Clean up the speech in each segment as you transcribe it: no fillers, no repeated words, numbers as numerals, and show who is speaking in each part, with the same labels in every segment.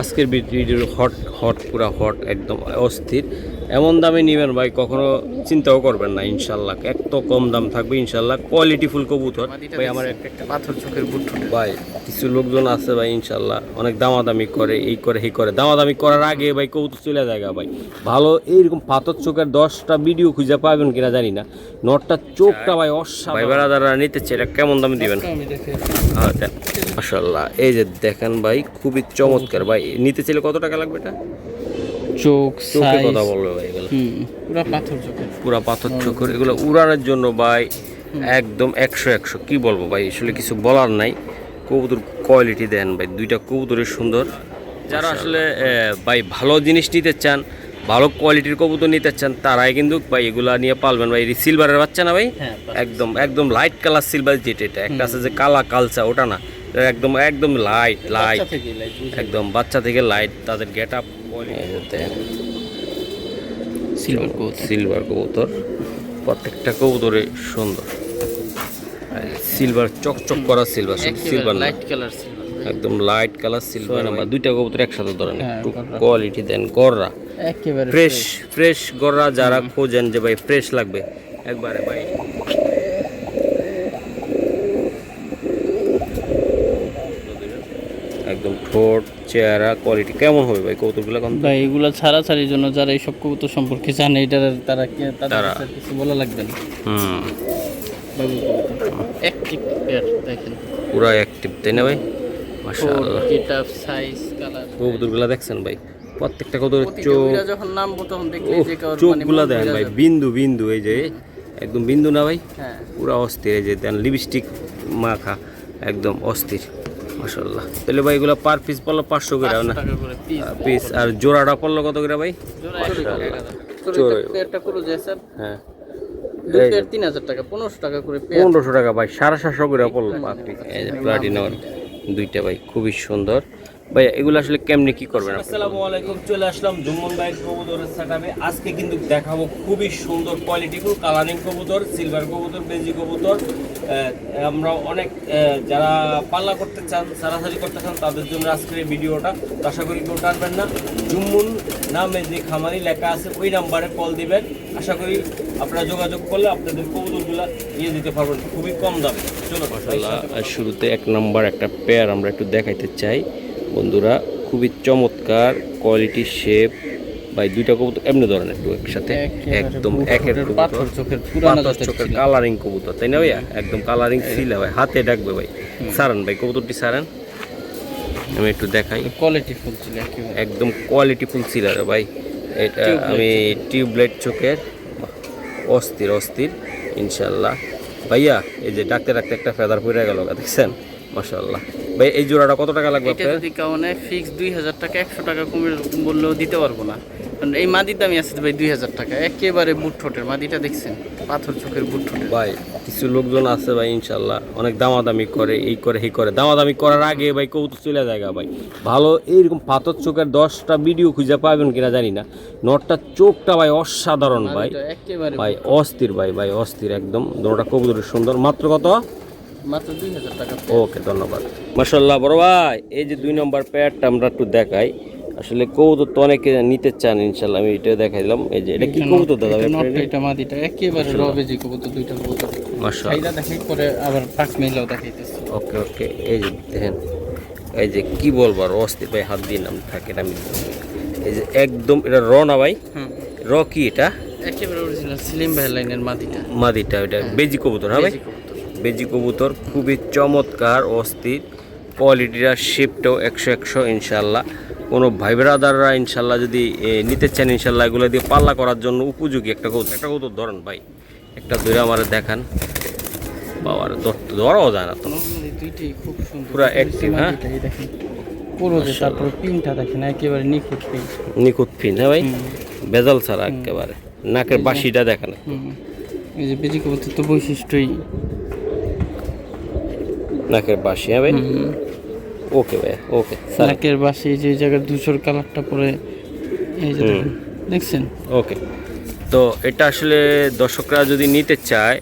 Speaker 1: আজকের video hot hot পুরা hot একদম অস্থির। এমন দামে নেবেন ভাই কখনো চিন্তাও করবেন না ইনশাল্লাহ। এত কম দাম থাকবে ইনশাল্লাহ, কোয়ালিটিফুল কবুতর ভাই। আমার একটা
Speaker 2: পাথর চোখের বুট
Speaker 1: ভাই কিছু লোকজন আছে ভাই ইনশাল্লাহ অনেক দামাদামি করে, এই করে এই করে। দামাদামি করার আগে ভাই কবুতর চলে যায় ভাই। ভালো এইরকম পাথর চোখের 10টা ভিডিও খুঁজে পাবেন কিনা জানি না। নটটা চোখটা ভাই অসাধারণ। ভাই বারাদাররা নিতে চাই, এটা কেমন দামে দিবেন? মাশাআল্লাহ, এই যে দেখেন ভাই খুবই চমৎকার ভাই। নিতে চাইলে কত টাকা লাগবে? এটা চোখের কথা বলবে ভাই, এগুলো
Speaker 2: পুরা পাথর চোখের,
Speaker 1: পুরা পাথর চোখের। এগুলো উড়ানোর জন্য ভাই একদম 100 কি বলবো ভাই, আসলে কিছু বলার নাই। কবুতর কোয়ালিটি দেন ভাই, দুইটা কবুতরের সুন্দর। যারা আসলে ভাই ভালো জিনিস নিতে চান, ভালো কোয়ালিটির কবুতর নিতে চান, তারাই কিন্তু ভাই এগুলা নিয়ে পালবেন ভাই। সিলভারের বাচ্চা না ভাই? একদম একদম লাইট কালার সিলভার, যেটা এটা একটা আছে যে কালা কালচা, ওটা না, একদম একদম লাইট একদম বাচ্চা থেকে লাইট। তাদের গেট আপ সিলভার কবুতর, প্রত্যেকটা কবুতরে সুন্দর। সিলভার চকচক করা silver, silver
Speaker 2: light colour silver,
Speaker 1: একদম লাইট কালার সিলভার। আমরা দুইটা কবুতর একসাথে ধরেন, একটু কোয়ালিটি দেন। গররা
Speaker 2: একেবারে
Speaker 1: ফ্রেশ ফ্রেশ গররা যারা খোঁজেন যে ভাই ফ্রেশ লাগবে একবারে ভাই, একদম ঠোঁট চেহারা কোয়ালিটি কেমন হবে ভাই কবুতরগুলো?
Speaker 2: ভাই এগুলো ছাড়াছাড়ির জন্য যারা এইসব কবুতর সম্পর্কে জানে, এটার তারা কিছু বলা লাগবে না। অ্যাক্টিভ পেয়ার দেখেন,
Speaker 1: পুরো অ্যাক্টিভ, তাই না ভাই? মাশাআল্লাহ,
Speaker 2: গেটআপ সাইজ কালার
Speaker 1: কবুতরগুলো দেখছেন ভাই, প্রত্যেকটা কবুতরের চোখ,
Speaker 2: যখন নামবো তখন দেখলে যে
Speaker 1: চোখগুলো দেখেন ভাই, বিন্দু বিন্দু, এই যে একদম বিন্দু না ভাই, পুরো অস্থির। এই যে দেন লিপস্টিক মাখা, একদম অস্থির মাশাআল্লাহ। তাহলে ভাই এগুলো পার পিস পড়লো 500 করে না পিস? আর জোড়াটা পড়লো কত করে ভাই? হ্যাঁ
Speaker 2: 3000 টাকা, 1500 টাকা করে,
Speaker 1: 1500 টাকা ভাই, 750 করে পড়লো পার পিস। এই যে প্লাটিনার দুইটা ভাই খুবই সুন্দর ভাই। এগুলো আসলে কেমনে কি করবেন? আসসালামু আলাইকুম, চলে আসলাম জুম্মন ভাই কবুতরের সেটআপে। আজকে কিন্তু দেখাবো খুবই সুন্দর কোয়ালিটিফুল কালারিং কবুতর, সিলভার কবুতর, বেজি কবুতর। আমরা অনেক যারা পাল্লা করতে চান, সারাসারি করতে চান, তাদের জন্য আজকের এই ভিডিওটা। আশা করি কেউ টানবেন না। জুম্মন নামে যে খামারি লেখা আছে ওই নাম্বারে কল দিবেন। আশা করি আপনারা যোগাযোগ করলে আপনাদের কবুতরগুলো নিয়ে দিতে পারবেন খুবই কম দামে। চলো মাশাআল্লাহ, শুরুতে 1 নম্বর একটা পেয়ার আমরা একটু দেখাইতে চাই বন্ধুরা, খুবই চমৎকার কোয়ালিটি শেপ ভাই। দুইটা কবুতর এমনি ধরেন একটু একসাথে, একদম একের
Speaker 2: পাথর চোখের
Speaker 1: কালারিং কবুতর, তাই না ভাইয়া? একদম কালারিং সিলা ভাই, হাতে ডাকবে ভাই। সারান ভাই কবুতরটি সারান, আমি একটু দেখাই।
Speaker 2: কোয়ালিটিফুল ছিল,
Speaker 1: একদম কোয়ালিটিফুল ছিল রে ভাই। এটা আমি টিউবলাইট চোখের, অস্থির অস্থির ইনশাল্লাহ ভাইয়া। এই যে ডাকতে ডাকতে একটা ফেদার পড়ে গেল, দেখছেন? মাশাআল্লাহ ভাই। এই জোড়াটা কত টাকা লাগবে আপনার?
Speaker 2: এটা যদি কাউনে ফিক্স 2000 টাকা, 100 টাকা কমে বললেও দিতে পারবো না, কারণ এই মাদির দামই আছে ভাই 2000 টাকা। একেবারে বুট ঠোঁটের মাদিটা দেখছেন, পাথর চোখের বুট ঠোঁটের
Speaker 1: ভাই। কিছু লোকজন আছে ভাই ইনশাল্লাহ অনেক দামাদামি করে, এই করে এই করে। দামাদামি করার আগে ভাই কবুতর চলে যায় ভাই। ভালো এইরকম পাথর চোখের 10টা ভিডিও খুঁজে পাবেন কিনা জানি না। নটটা চোখটা ভাই অসাধারণ ভাই, ভাই অস্থির ভাই, ভাই অস্থির একদম। দুটোটা কবুতরের সুন্দর। মাত্র কত?
Speaker 2: মাত্র 2000 টাকা।
Speaker 1: ওকে, ধন্যবাদ। মাশাআল্লাহ বড় ভাই, এই যে 2 নম্বর পেয়ারটা আমরা একটু দেখাই। আসলে কবুতর তো অনেকে নিতে চান ইনশাআল্লাহ, আমি এটা দেখাই দিলাম। এই যে এটা কি কবুতর দাদা?
Speaker 2: এটা মাদিটা একেবারে রবেজি কবুতর, দুইটা কবুতর মাশাআল্লাহ। দেখাই পরে আবার পাঁচ মিলাও দেখাইতেছি।
Speaker 1: ওকে ওকে, এই যে দেখেন, এই যে কি বলবো আর অস্থির ভাই, হাত দিয়ে নাম থাকে আমি। এই যে একদম এটা র না ভাই? র কি এটা?
Speaker 2: একেবারে অরিজিনাল স্লিম ভাই লাইনের মাদিটা,
Speaker 1: মাদিটা এটা বেজি কবুতর। হ্যাঁ ভাই, বেজি কবুতর খুবই চমৎকার অস্থির। কোয়ালিটিটা শেপটাও 100 ইনশাল্লাহ। কোনো ভাই ব্রাদাররা ইনশাল্লাহ যদি নিতে চান ইনশাল্লাহ, এগুলো দিয়ে পাল্লা করার জন্য উপযোগী একটা কবুতর। একটা কবুতর ধরেন ভাই, একটা ধরে আমার দেখান। বাবার ধরাও যায় না তো,
Speaker 2: দুইটাই খুব সুন্দর,
Speaker 1: পুরো অ্যাক্টিভ। হ্যাঁ
Speaker 2: দেখেন পুরো, তারপর পিনটা দেখেন একেবারে নিখুঁত পিন,
Speaker 1: নিখুঁত পিন। হ্যাঁ ভাই, বেজাল ছাড়া একেবারে। নাকের বাসিটা দেখেন,
Speaker 2: এই যে বেজি কবুতর তো বৈশিষ্ট্যই
Speaker 1: নাকের বাসি। হ্যাঁ ভাই, ওকে ভাই ওকে।
Speaker 2: নাকের বাসি যে জায়গায় ধূসর কালারটা পরে, এই যে দেখছেন?
Speaker 1: ওকে, তো এটা আসলে দর্শকরা যদি নিতে চায়,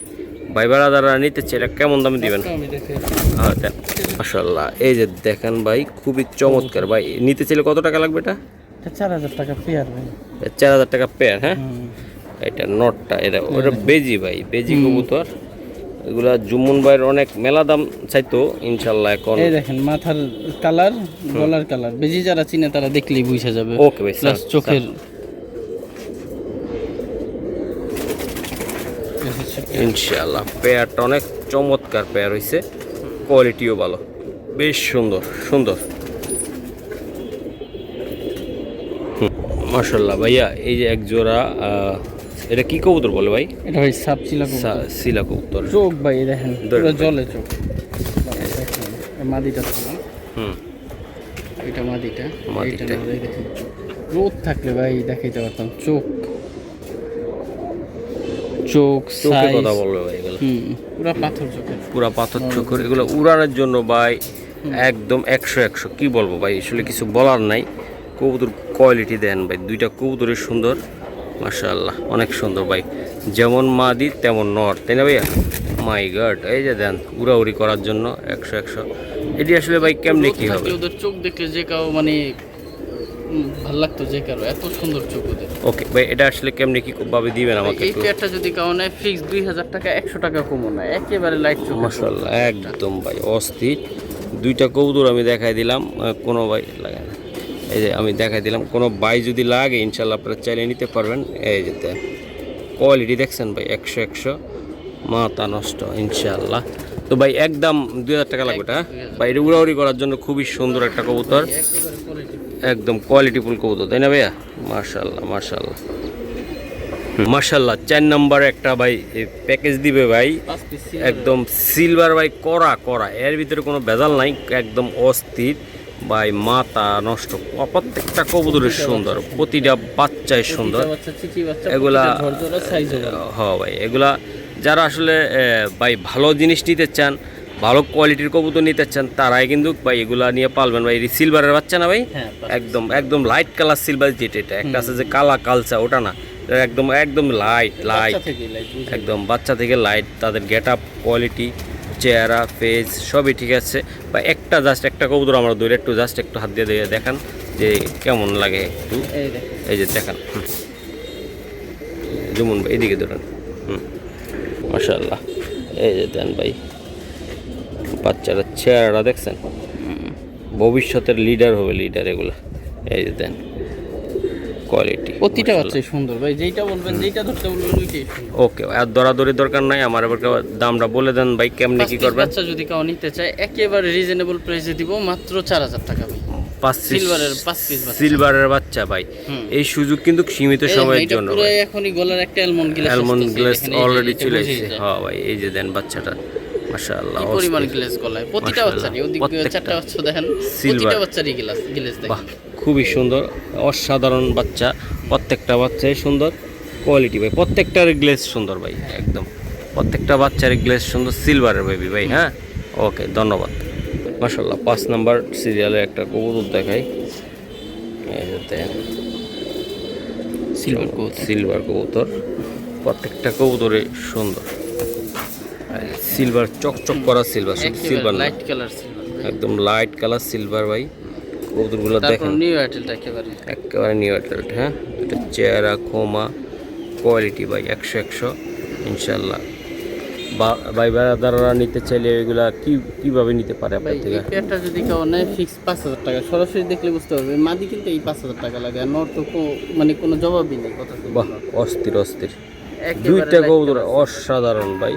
Speaker 1: ভাই বারাদাররা নিতে চায়, এটা কেমন দামে দিবেন?
Speaker 2: আমি দেখে
Speaker 1: হ্যাঁ দেন। মাশাআল্লাহ, এই যে দেখেন ভাই খুবই চমৎকার ভাই। নিতে চাইলে কত টাকা লাগবে এটা?
Speaker 2: এটা 4000 টাকা পেয়ার ভাই।
Speaker 1: 4000 টাকা পেয়ার। হ্যাঁ, এটা নটটা, এটা ওটা বেজি ভাই, বেজি কবুতর। এগুলা জুমুন ভাইয়ের অনেক মেলা দাম চাইতো, ইনশাল্লাহ এখন।
Speaker 2: এই দেখেন মাথার কালার, গলার কালার, বেজি যারা চিনে তারা দেখলেই বুঝা যাবে।
Speaker 1: ওকে ভাই,
Speaker 2: প্লাস চোখের
Speaker 1: ইনশাল্লাহ পেয়ারটা অনেক চমৎকার পেয়ার হয়েছে, কোয়ালিটিও ভালো, বেশ সুন্দর সুন্দর। মাশাল্লাহ ভাইয়া, এই যে এক জোড়া এটা কি কবুতর বলে ভাই?
Speaker 2: এটা ভাই সাপ চিলা কবুতর।
Speaker 1: সিলা কবুতর।
Speaker 2: চোখ ভাই দেখেন পুরো জলে চোখ। মাদিটা তো এটা মাদিটা,
Speaker 1: মাদিটা।
Speaker 2: এইটা না, এই দেখেন রোদ থাকলে ভাই দেখাইতে পারতাম। চোখ চোখ
Speaker 1: চোখের
Speaker 2: size,
Speaker 1: কথা বলবে ভাই এগুলো,
Speaker 2: পুরা পাথর চোখের।
Speaker 1: পুরা পাথর চোখের। এগুলো উড়ানোর জন্য ভাই একদম 100 কি বলবো ভাই, আসলে কিছু বলার নাই। কবুতর কোয়ালিটি দেন ভাই, দুইটা কবুতরই সুন্দর মাশাআল্লাহ, অনেক সুন্দর ভাই। যেমন মাদি তেমন নর, তাই না ভাইয়া? মাই গড, এই যে দেন উড়াউড়ি করার জন্য 100। এটি আসলে ভাই কেমনে কি হবে?
Speaker 2: ওদের চোখ দেখলে যে কাউ মানে ভালো লাগতো, যে কারো এত সুন্দর চোখ ওদের।
Speaker 1: ওকে ভাই, এটা আসলে কেমনে কি ভাবে দিবেন আমাকে
Speaker 2: এই
Speaker 1: একটু?
Speaker 2: পেয়ারটা যদি কাউ নেয় ফিক্স 2000 টাকা, 100 টাকা কমও না, একেবারে লাইট চোখ।
Speaker 1: মাশাআল্লাহ, একদম ভাই অস্থির। দুইটা কবুতর আমি দেখাই দিলাম, কোনো ভাই লাগে না, এই যে আমি দেখাই দিলাম, কোনো ভাই যদি লাগে ইনশাল্লাহ আপনারা চাইলে নিতে পারবেন। এই যে কোয়ালিটি দেখছেন ভাই, 100 মাথা নষ্ট ইনশাল্লাহ। তো ভাই একদম 2000 টাকা লাগবে এটা ভাই। এটা উড়াউড়ি করার জন্য খুবই সুন্দর একটা কবুতর, একদম কোয়ালিটিফুল কবুতর, তাই না ভাইয়া? মাশাআল্লাহ মাশাআল্লাহ মাশাআল্লাহ। 4 নম্বর একটা ভাই প্যাকেজ দিবে ভাই, একদম সিলভার ভাই, করা করা, এর ভিতরে কোনো ভেজাল নাই, একদম অস্থির ভাই, মাথা নষ্ট। প্রত্যেকটা কবুতরের সুন্দর, প্রতিটা বাচ্চাই সুন্দর। এগুলা হ্যাঁ ভাই, এগুলা যারা আসলে ভাই ভালো জিনিস নিতে চান, ভালো কোয়ালিটির কবুতর নিতে চান, তারাই কিন্তু ভাই এগুলা নিয়ে পালবেন ভাই। সিলভারের বাচ্চা না ভাই, একদম একদম লাইট কালার সিলভার, যেটা এটা একটা আছে যে কালা কালচা, ওটা না, একদম একদম লাইট লাইট, একদম বাচ্চা থেকে লাইট। তাদের গেট আপ, কোয়ালিটি, চেহারা, ফেস সবই ঠিক আছে। বা একটা জাস্ট একটা কবুতর আমরা ধরে একটু জাস্ট একটু হাত দিয়ে দিয়ে দেখান যে কেমন লাগে একটু। এই যে দেখান, যেমন ভাই এদিকে ধরেন, মাশাআল্লাহ। এই যে দেন ভাই, বাচ্চারা চেহারাটা দেখছেন, ভবিষ্যতের লিডার হবে, লিডার এগুলা। এই যে দেন কোয়ালিটি,
Speaker 2: প্রতিটা বাচ্চাই সুন্দর ভাই, যেটা বলবেন, যেটা ধরতে বলবেন ওইটাই সুন্দর।
Speaker 1: ওকে, আর দরাদরি দরকার নাই আমার। এবার দামটা বলে দেন ভাই, কেমনে কি করবেন?
Speaker 2: বাচ্চা যদি কেউ নিতে চায় একেবারে রিজনেবল প্রাইসে দিব, মাত্র 4000 টাকা ভাই।
Speaker 1: 5
Speaker 2: সিলভারের 5 পিস বাচ্চা,
Speaker 1: সিলভারের বাচ্চা ভাই। এই সুযোগ কিন্তু সীমিত সময়ের জন্য
Speaker 2: পুরো এখনই গলার একটা almond glass,
Speaker 1: almond glass already চলে এসেছে। হ্যাঁ ভাই, এই যে দেন বাচ্চাটা মাশাআল্লাহ,
Speaker 2: কি পরিমাণ গ্লাস গলায় প্রতিটা বাচ্চারই। ওদিকে চারটা বাচ্চা দেখেন, প্রতিটা বাচ্চারই গ্লাস দেখেন,
Speaker 1: খুবই সুন্দর, অসাধারণ বাচ্চা। প্রত্যেকটা বাচ্চাই সুন্দর, কোয়ালিটি ভাই, প্রত্যেকটার গ্লেস সুন্দর ভাই, একদম প্রত্যেকটা বাচ্চার গ্লেস সুন্দর, সিলভারের বেবি ভাই। হ্যাঁ, ওকে, ধন্যবাদ। মাশাআল্লাহ, 5 নাম্বার সিরিয়ালে একটা কবুতর দেখাই। সিলভার কবুতর, প্রত্যেকটা কবুতরে সুন্দর, সিলভার চকচক করা সিলভার, শুধু সিলভার না,
Speaker 2: লাইট কালার সিলভার,
Speaker 1: একদম লাইট কালার সিলভার ভাই। কবুতরগুলো দেখেন,
Speaker 2: নিউ এয়ারটেলটা
Speaker 1: একেবারে নিউ এয়ারটেল। হ্যাঁ, এটা চেহারা, খোমা, কোয়ালিটি ভাই 100 ইনশাল্লাহ। ভাই বারাদাররা নিতে চাইলে এগুলা কিভাবে নিতে পারে আপনার থেকে?
Speaker 2: এই পেয়ারটা যদি কেউ নেয় ফিক্স 5000 টাকা, সরাসরি দেখলে বুঝতে পারবে মাদি কিন্তু এই 5000 টাকা লাগে, আর নর তো মানে কোনো জবাবই নেই কথা।
Speaker 1: বাহ, অস্থির অস্থির, দুইটা কবুতর অসাধারণ ভাই,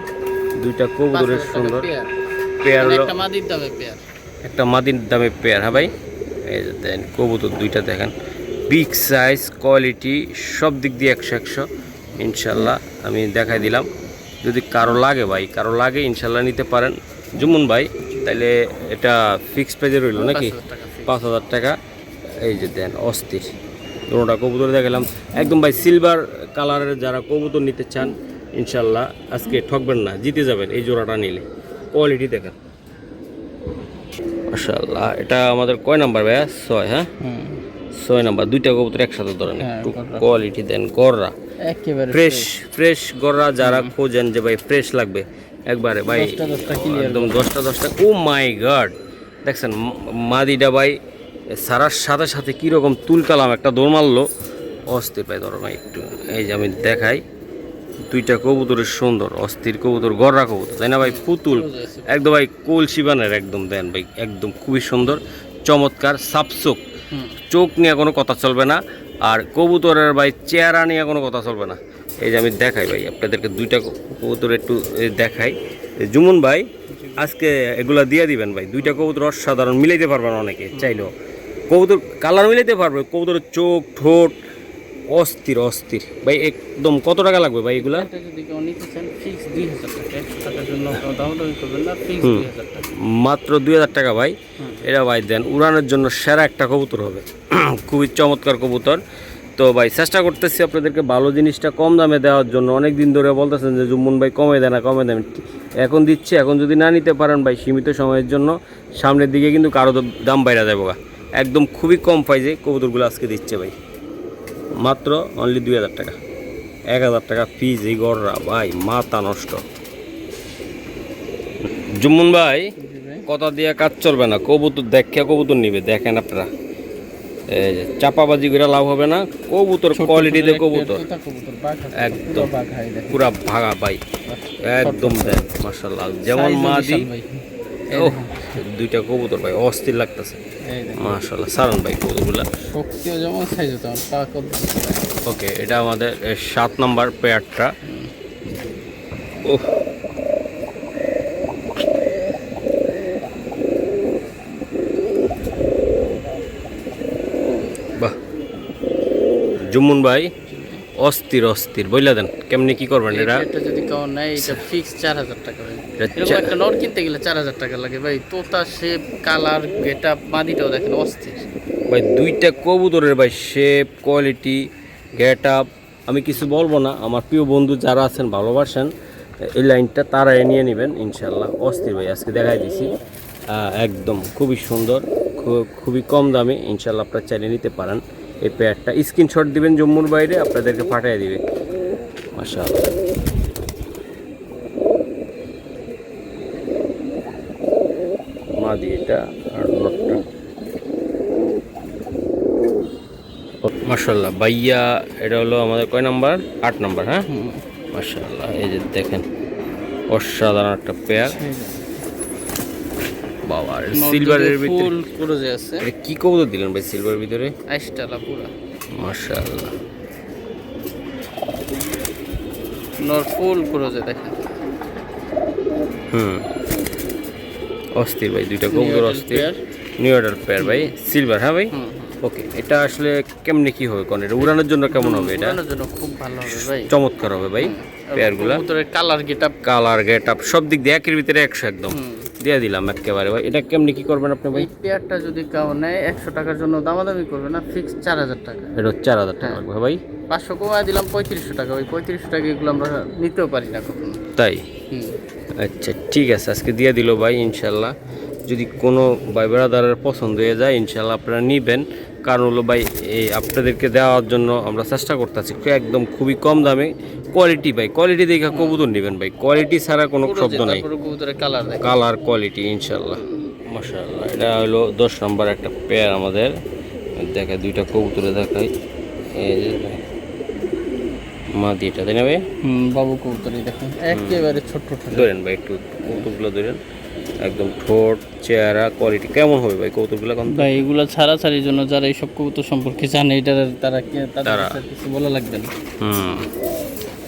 Speaker 1: দুইটা কবুতরের সুন্দর পেয়ার হলো।
Speaker 2: একটা মাদির দামে পেয়ার,
Speaker 1: একটা মাদির দামে পেয়ার। হ্যাঁ ভাই, এই যে দেন কবুতর দুইটা দেখেন, বিগ সাইজ, কোয়ালিটি সব দিক দিয়ে 100 ইনশাল্লাহ। আমি দেখাই দিলাম, যদি কারো লাগে ভাই, কারো লাগে ইনশাল্লাহ নিতে পারেন জুমুন ভাই। তাইলে এটা ফিক্সড প্রাইজে রইল নাকি? 5000 টাকা। এই যে দেন অস্থির দুটোটা কবুতর দেখালাম, একদম ভাই সিলভার কালারের। যারা কবুতর নিতে চান ইনশাল্লাহ আজকে ঠকবেন না, জিতে যাবেন এই জোড়াটা নিলে। কোয়ালিটি দেখেন মাশাআল্লাহ। এটা আমাদের কয় নাম্বার ভাইয়া? 6। হ্যাঁ, 6 নাম্বার। দুইটা কবুতর একসাথে ধরেন, একটু কোয়ালিটি দেন, গররা
Speaker 2: একেবারে
Speaker 1: ফ্রেশ ফ্রেশ গররা। যারা খোঁজেন যে ভাই ফ্রেশ লাগবে একবারে ভাই, একদম 10টা। ও মাই গড, দেখছেন মাদিটা ভাই সারার সাথে সাথে কীরকম তুলকালাম একটা দৌড় মারলো, অস্থির ভাই। ধরো ভাই একটু এই যে আমি দেখাই, দুইটা কবুতরের সুন্দর অস্থির কবুতর, গররা কবুতর, তাই না ভাই? পুতুল একদম ভাই, কলসি বানের একদম দেন ভাই, একদম খুবই সুন্দর চমৎকার সাপসুক। চোখ নিয়ে কোনো কথা চলবে না, আর কবুতরের ভাই চেহারা নিয়ে কোনো কথা চলবে না। এই যে আমি দেখাই ভাই আপনাদেরকে দুইটা কবুতর একটু দেখাই। জুমন ভাই আজকে এগুলা দিয়ে দিবেন ভাই, দুইটা কবুতর অসাধারণ, মিলাইতে পারবেন অনেকে চাইলেও, কবুতর কালার মিলাইতে পারবে, কবুতরের চোখ ঠোঁট অস্থির অস্থির ভাই। একদম কত টাকা লাগবে ভাই এগুলা?
Speaker 2: যদি কেউ নিতে চান ফিক্স 2000 টাকা, 100 টাকার জন্য দামাদামি করবেন না, ফিক্স 2000 টাকা,
Speaker 1: মাত্র 2000 টাকা ভাই। এটা ভাই দেন, উড়ানোর জন্য সেরা একটা কবুতর হবে, খুবই চমৎকার কবুতর। তো ভাই চেষ্টা করতেছি আপনাদেরকে ভালো জিনিসটা কম দামে দেওয়ার জন্য। অনেক দিন ধরে বলতেছেন যে জুম্মন ভাই কমে দেন না, কমে দেন, এখন দিচ্ছি। এখন যদি না নিতে পারেন ভাই সীমিত সময়ের জন্য, সামনের দিকে কিন্তু কারো দাম বাইরে যাবো গা। একদম খুবই কম প্রাইজে কবুতরগুলো আজকে দিচ্ছে ভাই, মাত্র অনলি 2000 টাকা, 1000 টাকা ফিজ। এই গড়রা ভাই মাথা নষ্ট। জুম্মন ভাই কথা দিয়ে কাজ চলবে না, কবুতর দেখে কবুতর নিবে। দেখেন আপনারা এই যে চাপাবাজি করে লাভ হবে না, কবুতর কোয়ালিটিতে কবুতর একদম পুরা ভাগা ভাই, একদম দেন মাশাআল্লাহ। যেমন মাদি ও দুইটা কবুতর ভাই অস্থির লাগতেছে মাশাআল্লাহ। সারন ভাই কবুতরগুলা
Speaker 2: শক্তিও যেমন সাইজও তেমন তাকত।
Speaker 1: ওকে, এটা আমাদের 7 নম্বর পেয়ারটা। ও বাহ, জুম্মন ভাই অস্থির অস্থির, বইলা দেন কেমনি কি করবেন এটা?
Speaker 2: এটা যদি কেউ নেয় এটা ফিক্স 4000 টাকা ভাই। এরকম একটা নর কিনতে গেলে 4000 টাকা লাগে ভাই। তোতা শেপ কালার গেটআপ মাদিটাও দেখেন অস্থির
Speaker 1: ভাই, দুইটা কবুতরের ভাই শেপ কোয়ালিটি গেট আপ আমি কিছু বলবো না। আমার প্রিয় বন্ধু যারা আছেন ভালোবাসেন এই লাইনটা, তারা নিয়ে নেবেন ইনশাল্লাহ। অস্থির ভাই আজকে দেখাই দিছি, একদম খুবই সুন্দর, খুবই কম দামে ইনশাল্লাহ আপনারা চাইলে নিতে পারেন। এই পেয়ারটা স্ক্রিনশট দিবেন জম্মুর বাইরে, আপনাদেরকে পাঠিয়ে দিবে মাশাআল্লাহ। মাদি এটা আর নটটা মাশাআল্লাহ। ভাইয়া এটা হলো আমাদের কয় নাম্বার? 8 নাম্বার। হ্যাঁ মাশাআল্লাহ, এই যে দেখেন অসাধারণ একটা পেয়ার বাবা। সিলভারের ভিতরে
Speaker 2: ফুল ক্রোজে আছে।
Speaker 1: এটা কি কবুতর দিলেন ভাই সিলভারের ভিতরে?
Speaker 2: আইসটালা পুরা
Speaker 1: মাশাআল্লাহ,
Speaker 2: নর ফুল ক্রোজে দেখেন।
Speaker 1: অস্থির ভাই, দুইটা কবুতর অস্থির। নিউ অর্ডার পেয়ার ভাই, সিলভার। হ্যাঁ ভাই ওকে। এটা আসলে কেমনে কি হবে কোন? এটা উড়ানোর জন্য কেমন হবে? এটা
Speaker 2: উড়ানোর জন্য খুব ভালো হবে ভাই,
Speaker 1: চমৎকার হবে ভাই পেয়ারগুলো।
Speaker 2: কবুতরের কালার গেটআপ
Speaker 1: সব দিক দিয়ে একের ভিতরে 100 একদম দিয়ে দিলাম একেবারে ভাই। এটা কেমনে কি করবেন আপনি ভাই?
Speaker 2: এই পেয়ারটা যদি কেউ নেয় 100 টাকার জন্য দামাদামি করবে না, ফিক্স 4000 টাকা।
Speaker 1: এটা 4000 টাকা লাগবে ভাই।
Speaker 2: 500 কমায় দিলাম 3500 টাকা ভাই। 3500 টাকা এগুলো আমরা নিতেও পারি না কখনো।
Speaker 1: তাই আচ্ছা ঠিক আছে, আজকে দিয়ে দিল ভাই ইনশাল্লাহ। যদি কোনো ভাই বেড়াদারের পছন্দ হয়ে যায় ইনশাল্লাহ আপনারা নিবেন। কারণ হলো ভাই এই আপনাদেরকে দেওয়ার জন্য আমরা চেষ্টা করতেছি একদম খুবই কম দামে। কোয়ালিটি ভাই, কোয়ালিটি দেখে কবুতর নেবেন ভাই, কোয়ালিটি ছাড়া কোনো শব্দ নাই।
Speaker 2: কবুতরের
Speaker 1: কালার কোয়ালিটি ইনশাল্লাহ মাশাআল্লাহ। এটা হলো 10 নম্বর একটা পেয়ার আমাদের। দেখে দুইটা কবুতরে দেখাই, এই যে মাদি এটা, তাই না ভাই?
Speaker 2: বাবু কবুতরই দেখেন একেবারে ছোট ছোট।
Speaker 1: ধরেন ভাই একটু কবুতরগুলো ধরেন, একদম ঠোঁট চেহারা কোয়ালিটি কেমন হবে ভাই কবুতরগুলো?
Speaker 2: ভাই এগুলো ছাড়াছাড়ির জন্য যারা এইসব কবুতর সম্পর্কে জানে এটা তারা কিছু বলা লাগবে না।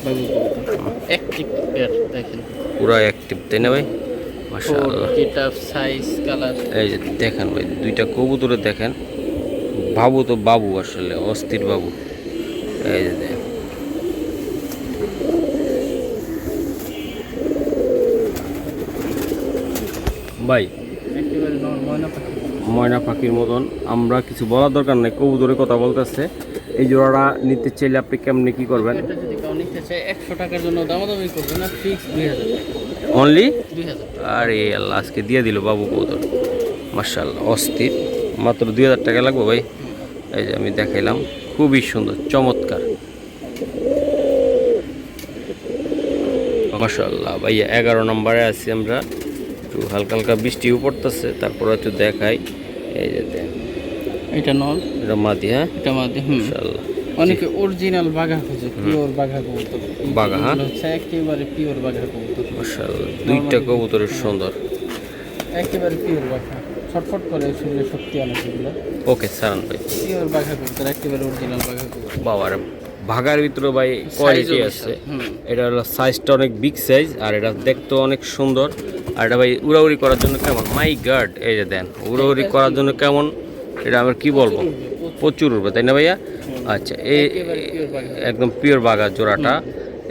Speaker 2: বাবু কবুতর অ্যাক্টিভ পেয়ার দেখেন,
Speaker 1: পুরো অ্যাক্টিভ, তাই না ভাই? মাশাআল্লাহ,
Speaker 2: গেটআপ সাইজ কালার
Speaker 1: এই যে দেখেন ভাই দুইটা কবুতরে দেখেন। বাবু তো বাবু, আসলে অস্থির বাবু। এই যে দেখেন ভাই
Speaker 2: একেবারে
Speaker 1: ময়না পাখির মতন। আমরা কিছু বলার দরকার নেই, কবুতরের কথা বলতেছে। এই জোড়াটা নিতে চাইলে আপনি কেমনে কি করবেন?
Speaker 2: এটা যদি কেউ নিতে চায় 100 টাকার জন্য দামাদামি করবে না, ফিক্স 2000 টাকা
Speaker 1: অনলি
Speaker 2: 2000।
Speaker 1: আরে আল্লাহ, আজকে দিয়ে দিল বাবু কবুতর মাশাআল্লাহ অস্থির, মাত্র 2000 টাকা লাগবে ভাই। এই যে আমি দেখাইলাম, খুবই সুন্দর চমৎকার মাশাআল্লাহ। ভাইয়া 11 নম্বরে আছি আমরা। একটু হালকা হালকা বৃষ্টিও পড়তেছে, তারপর একটু দেখাই। এই যে দেন,
Speaker 2: এটা নর,
Speaker 1: এটা মাদি। হ্যাঁ,
Speaker 2: এটা মাদি।
Speaker 1: মাশাআল্লাহ।
Speaker 2: অনেকে অরিজিনাল বাঘা খুঁজে, পিওর বাঘা কবুতর।
Speaker 1: বাঘা, হ্যাঁ,
Speaker 2: এগুলো হচ্ছে একেবারে পিওর বাঘা কবুতর।
Speaker 1: মাশাআল্লাহ, দুইটা কবুতরের সুন্দর,
Speaker 2: একেবারে পিওর বাঘা। ছটফট করে শুনলে শক্তি অনেক এগুলো।
Speaker 1: ওকে সারান ভাই,
Speaker 2: পিওর বাঘা কবুতর, একেবারে অরিজিনাল বাঘা কবুতর।
Speaker 1: বাবার ভাগার ভিতরে ভাই কোয়ালিটি আছে। এটা হলো সাইজটা অনেক বিগ সাইজ, আর এটা দেখতে অনেক সুন্দর। আর এটা ভাই উড়াউড়ি করার জন্য কেমন, মাই গাড, এই যে দেন উড়াউড়ি করার জন্য কেমন, এটা আমরা কি বলবো, প্রচুর উড়বে, তাই না ভাইয়া? আচ্ছা, এই একদম পিওর বাঘা জোড়াটা।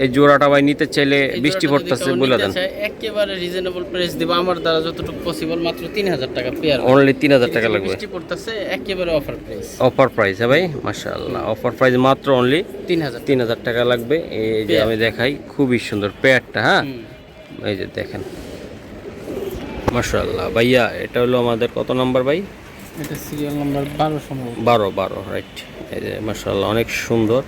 Speaker 1: এই জোড়াটা ভাই নিতে চাইলে, বৃষ্টি পড়তেছে বলে দেন,
Speaker 2: একেবারে রিজনেবল প্রাইস দিব আমার দ্বারা যতটুকু পসিবল, মাত্র 3000 টাকা পেয়ার।
Speaker 1: অনলি 3000 টাকা লাগবে।
Speaker 2: বৃষ্টি পড়তেছে, একেবারে অফার প্রাইস।
Speaker 1: অফার প্রাইস, হ্যাঁ ভাই, মাশাআল্লাহ, অফার প্রাইস মাত্র অনলি
Speaker 2: 3000
Speaker 1: টাকা লাগবে। এই যে আমি দেখাই, খুবই সুন্দর পেয়ারটা। হ্যাঁ, এই যে দেখেন, মাশাআল্লাহ। ভাইয়া এটা হলো আমাদের কত নাম্বার ভাই?
Speaker 2: এটা সিরিয়াল নাম্বার 12 সম্ভবত।
Speaker 1: 12 রাইট। এই যে মাশাআল্লাহ, অনেক সুন্দর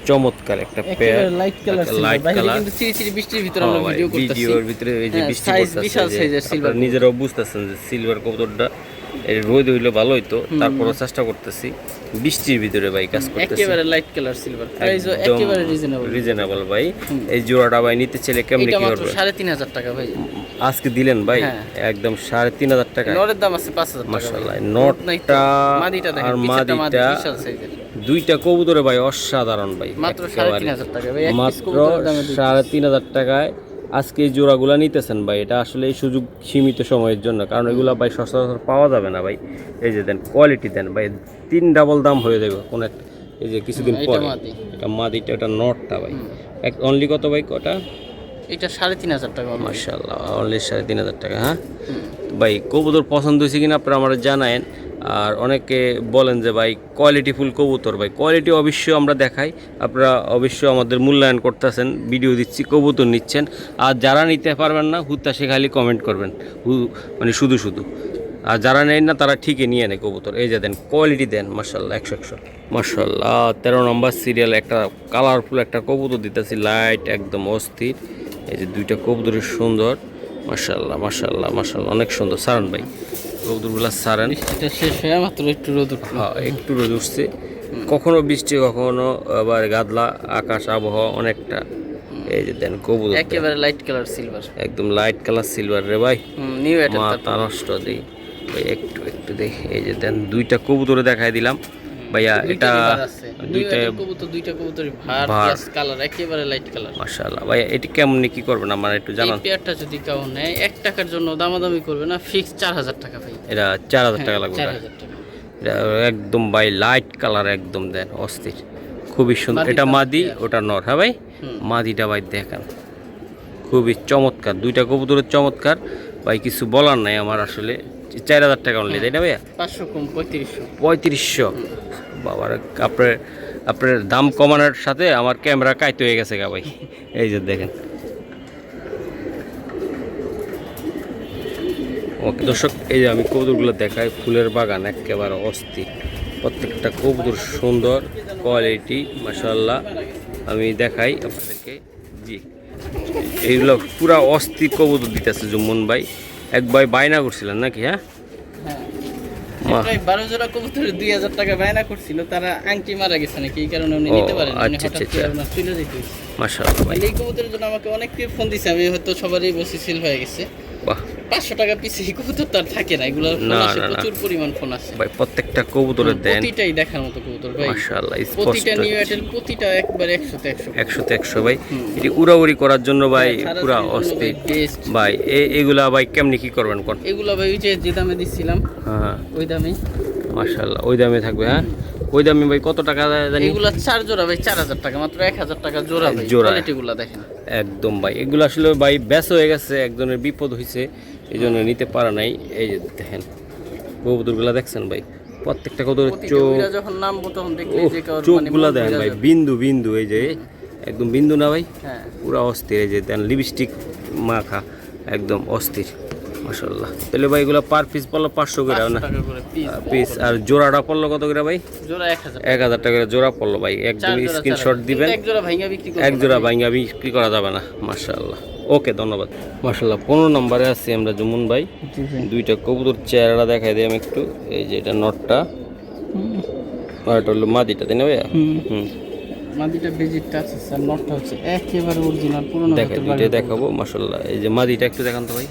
Speaker 1: চমৎকার একটা pair,
Speaker 2: light colour.
Speaker 1: Light colour,
Speaker 2: কিন্তু চিরি বৃষ্টির ভিতরে আমরা ভিডিও করতেছি।
Speaker 1: ভিডিওর ভিতরে এই যে বৃষ্টি পড়তেছে,
Speaker 2: বিশাল সাইজের সিলভার,
Speaker 1: আপনারা নিজেরাও বুঝতেছেন যে সিলভার কবুতরটা এই রোদ হইলে ভালো হইতো, তারপরও চেষ্টা করতেছি বৃষ্টির ভিতরে ভাই কাজ করতেছি।
Speaker 2: একেবারে লাইট কালার সিলভার, প্রাইসও একেবারে
Speaker 1: রিজনেবল ভাই। এই জোড়াটা ভাই নিতে চাইলে কেমনে কি করবে?
Speaker 2: 3500 টাকা ভাই
Speaker 1: আজকে দিলেন ভাই, একদম 3500 টাকা।
Speaker 2: নরের দাম আছে 5000 টাকা।
Speaker 1: মাশাআল্লাহ, নটটা আর মাদিটা, দুইটা কবুতরে ভাই অসাধারণ ভাই,
Speaker 2: মাত্র 3500 টাকা ভাই,
Speaker 1: মাত্র 3500 টাকায় আজকে এই জোড়াগুলা নিতেছেন ভাই। এটা আসলে এই সুযোগ সীমিত সময়ের জন্য, কারণ এগুলা ভাই সচরাচর পাওয়া যাবে না ভাই। এই যে দেন, কোয়ালিটি দেন ভাই, 3 ডাবল দাম হয়ে যাবে কোন একটা। এই যে কিছুদিন পরে এটা মাদিটা, এটা নটটা ভাই অনলি কত ভাই? কটা?
Speaker 2: এটা 3500 টাকা।
Speaker 1: মাশাআল্লাহ, অনলি 3500 টাকা। হ্যাঁ ভাই, কবুতর পছন্দ হয়েছে কিনা আপনারা আমার জানায়েন। আর অনেকে বলেন যে ভাই কোয়ালিটিফুল কবুতর, ভাই কোয়ালিটি অবশ্যই আমরা দেখাই, আপনারা অবশ্যই আমাদের মূল্যায়ন করতেছেন, ভিডিও দিচ্ছি, কবুতর নিচ্ছেন। আর যারা নিতে পারবেন না, হুত্তাশে খালি কমেন্ট করবেন, মানে শুধু শুধু। আর যারা নেন না তারা ঠিকই নিয়ে নেয় কবুতর। এই যে দেন, কোয়ালিটি দেন, মাশাআল্লাহ, 100 মাশাআল্লাহ। 13 নম্বর সিরিয়াল একটা কালারফুল একটা কবুতর দিতেছি, লাইট একদম অস্থির। এই যে দুইটা কবুতরের সুন্দর, মাশাআল্লাহ মাশাআল্লাহ মাশাআল্লাহ, অনেক সুন্দর। সারান ভাই কবুতরগুলো সারেন।
Speaker 2: এটা শেষ হয়ে মাত্র একটু রোদ উঠছে।
Speaker 1: হ্যাঁ, একটু রোদ উঠছে, কখনো বৃষ্টি, কখনো আবার গাদলা আকাশ, আবহাওয়া অনেকটা। এই যে দেন কবুতর,
Speaker 2: একেবারে লাইট কালার সিলভার,
Speaker 1: একদম লাইট কালার সিলভার রে ভাই,
Speaker 2: নিউ এটা
Speaker 1: মাথা নষ্ট দেই ভাই, একটু একটু দেখি। এই যে দেন, দুইটা কবুতরে দেখাই দিলাম ভাইয়া। এটা দুইটা
Speaker 2: কবুতরই ভার কালার, একেবারে লাইট কালার।
Speaker 1: মাশাআল্লাহ ভাইয়া, এটি কেমন কি করবেন আমার একটু জানান।
Speaker 2: এই পেয়ারটা যদি কেউ নেয় 1 টাকার জন্য দামাদামি করবে না, ফিক্স 4000 টাকা ভাই।
Speaker 1: এটা 4000 টাকা লাগবে।
Speaker 2: 4000 টাকা
Speaker 1: এটা একদম ভাই লাইট কালার, একদম দেন অস্থির, খুবই সুন্দর। এটা মাদি, ওটা নর। হ্যাঁ ভাই, মাদিটা ভাই দেখেন, খুবই চমৎকার, দুইটা কবুতরের চমৎকার ভাই, কিছু বলার নাই আমার আসলে। 4000 টাকা অনলি, তাই না ভাইয়া?
Speaker 2: 500 কম 3500।
Speaker 1: 3500 বাবার, আপনার দাম কমানোর সাথে আমার ক্যামেরা কাইতে হয়ে গেছে গা ভাই। এই যে দেখেন, ওকে দর্শক, এই যে আমি কবুতরগুলো দেখাই, ফুলের বাগান একেবারে অস্থির, প্রত্যেকটা কবুতর সুন্দর, কোয়ালিটি মাশাআল্লাহ। আমি দেখাই আপনাদেরকে, জি এইগুলো পুরা অস্থির কবুতর দিতেছে জুম্মন ভাই। এক ভাই বায়না করছিলেন নাকি? হ্যাঁ,
Speaker 2: প্রায় 12 জোড়া কবুতরের 2000 টাকা বায়না করছিল, তারা আংটি মারা গেছে নাকি, এই কারণে উনি নিতে পারেন।
Speaker 1: আচ্ছা আচ্ছা,
Speaker 2: চলে যেতে
Speaker 1: মাশাআল্লাহ ভাই।
Speaker 2: এই কবুতরের জন্য আমাকে অনেক কেউ ফোন দিছে, আমি হয়তো সবারই বসে সেল হয়ে গেছে।
Speaker 1: বাহ,
Speaker 2: 500 টাকা পিস এই কবুতর তার থাকে না, এগুলো প্রচুর পরিমাণ ফোন আছে
Speaker 1: ভাই। প্রত্যেকটা কবুতরের দেন,
Speaker 2: প্রতিটাই দেখার মতো কবুতর ভাই,
Speaker 1: মাশাআল্লাহ,
Speaker 2: প্রতিটা নিউ এটেল, প্রতিটা একবার 100 তে
Speaker 1: 100 ভাই। এটি উড়াউড়ি করার জন্য ভাই পুরা অস্থির ভাই। এগুলা ভাই কেমনি কি করবেন কোন?
Speaker 2: এগুলা ভাই ওই যে দামে দিছিলাম, হ্যাঁ ওই দামে,
Speaker 1: মাশাআল্লাহ, ওই দামে থাকবে। হ্যাঁ, ওই দামে ভাই কত টাকা জানি?
Speaker 2: এগুলা 4 জোড়া ভাই 4000 টাকা, মাত্র 1000 টাকা জোড়া ভাই। কোয়ালিটিগুলো দেখেন
Speaker 1: একদম ভাই, এগুলো আসলে ভাই ব্যাস হয়ে গেছে, একজনের বিপদ হয়েছে, এই জন্য নিতে পারা নাই। এই যে দেখেন কবুতরগুলো দেখছেন ভাই, প্রত্যেকটা কবুতরের চোখগুলা দেখেন ভাই, বিন্দু বিন্দু, এই যে একদম বিন্দু না ভাই, পুরা অস্থির। এই যে দেন, লিপস্টিক মাখা, একদম অস্থির মাশাআল্লাহ। তাহলে ভাই এগুলো পার পিস পড়লো 500 করে না পিস, আর জোড়াটা পড়লো কত করে ভাই?
Speaker 2: জোড়া 1000
Speaker 1: টাকা করে জোড়া পড়লো ভাই। একদম স্ক্রিনশট দিবেন, এক জোড়া ভাঙ্গা বিক্রি করা যাবে না। মাশাআল্লাহ, ওকে, ধন্যবাদ। মাশাআল্লাহ 15 নম্বরে আছি আমরা জুমুন ভাই।
Speaker 2: জি ভাই।
Speaker 1: দুইটা কবুতর চেহারা দেখাই দিই আমি একটু। এই যে এটা নটটা আর এটা হলো মাদিটা, তাই না ভাইয়া? হুম,
Speaker 2: মাদিটা বেজিটটা আছে স্যার, নটটা হচ্ছে একেবারে অরিজিনাল পুরনো
Speaker 1: দেখেন দুইটাই দেখাবো। মাশাআল্লাহ এই যে মাদিটা একটু দেখান তো ভাই।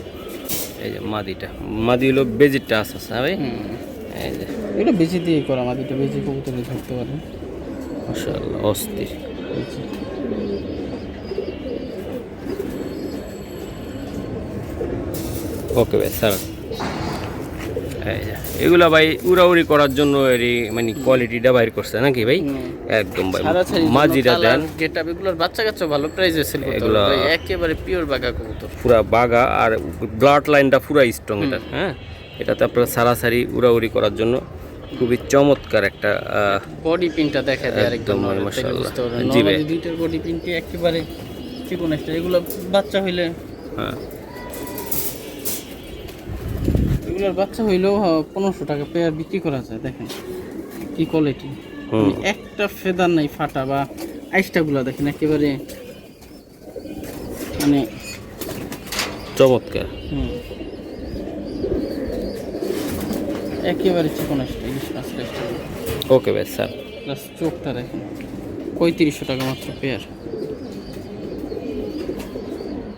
Speaker 1: এই যে মাদিটা, মাদি হলো বেজিটটা আছে হ্যাঁ ভাই। এই যে
Speaker 2: এটা বেশি দিয়ে করা, মাদিটা বেশি কবুতরে ধরতে পারে।
Speaker 1: মাশাআল্লাহ অস্থির। ওকে ভাই স্যার, এই যে এগুলা ভাই উড়াউড়ি করার জন্য এরই মানে কোয়ালিটিটা বাইর করছে নাকি ভাই? একদম ভাই মাঝিরা দেন,
Speaker 2: যেটা এগুলোর বাচ্চা কাচ্চা ভালো প্রাইসে সেল করতে
Speaker 1: এগুলা
Speaker 2: হবে, একেবারে পিওর বাগা কবুতর,
Speaker 1: পুরা বাগা আর ব্লাড লাইনটা পুরা স্ট্রং এটা। হ্যাঁ, এটাতে আপনার সারাসারি উড়াউড়ি করার জন্য খুবই চমৎকার একটা
Speaker 2: বডি পিনটা দেখা যায়
Speaker 1: একদম
Speaker 2: আরেকদম
Speaker 1: মাশাআল্লাহ।
Speaker 2: জি
Speaker 1: জি ভাই,
Speaker 2: ভাই, দুইটার বডি পিনটি একেবারে চিকন একটা। এগুলো বাচ্চা হইলে,
Speaker 1: হ্যাঁ
Speaker 2: এগুলোর বাচ্চা হইলেও 1500 টাকা পেয়ার বিক্রি করা যায়। দেখেন কি কোয়ালিটি, একটা ফেদার নাই ফাটা বা আইসটাগুলো দেখেন একেবারে মানে
Speaker 1: চমৎকার।
Speaker 2: একেবারে চিকন আসছে ইলিশ মাছটা।
Speaker 1: ওকে ভাই স্যার,
Speaker 2: প্লাস চোখটা দেখেন 3500 টাকা মাত্র পেয়ার।